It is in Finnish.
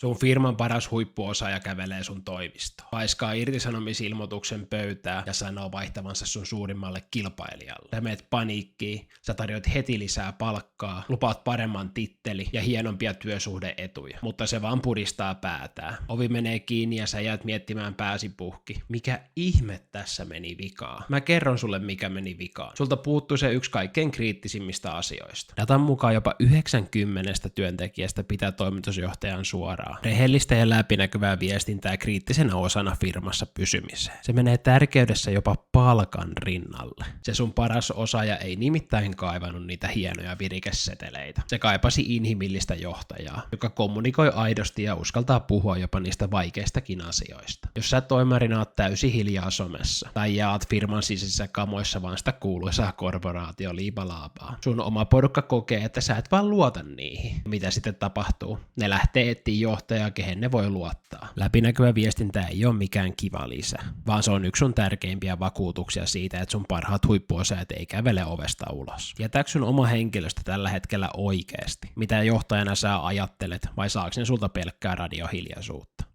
Sun firman paras huippuosaaja kävelee sun toimistoon. Paiskaa irtisanomisilmoituksen pöytää ja sanoo vaihtavansa sun suurimmalle kilpailijalle. Sä meet paniikkiin, sä tarjoat heti lisää palkkaa, lupaat paremman titteli ja hienompia työsuhdeetuja. Mutta se vaan puristaa päätään. Ovi menee kiinni ja sä jäät miettimään pääsi puhki. Mikä ihme tässä meni vikaan? Mä kerron sulle mikä meni vikaan. Sulta puuttuu se yksi kaikkein kriittisimmistä asioista. Datan mukaan jopa 90 työntekijästä pitää toimitusjohtajan suoraan. Rehellistä ja läpinäkyvää viestintää kriittisenä osana firmassa pysymiseen. Se menee tärkeydessä jopa palkan rinnalle. Se sun paras osaaja ei nimittäin kaivannut niitä hienoja virikeseteleitä. Se kaipasi inhimillistä johtajaa, joka kommunikoi aidosti ja uskaltaa puhua jopa niistä vaikeistakin asioista. Jos sä toimarina oot täysin hiljaa somessa, tai jaat firman sisäisissä kamoissa vaan sitä kuuluisaa korporaatioliipalaapaa, sun oma porukka kokee, että sä et vaan luota niihin. Mitä sitten tapahtuu? Ne lähtee etsiä johtajaa, kehen ne voi luottaa. Läpinäkyvä viestintä ei ole mikään kiva lisä, vaan se on yksi sun tärkeimpiä vakuutuksia siitä, että sun parhaat huippuosaajat ei kävele ovesta ulos. Jätääkö sun oma henkilöstö tällä hetkellä oikeasti? Mitä johtajana sä ajattelet, vai saako ne sulta pelkkää radiohiljaisuutta?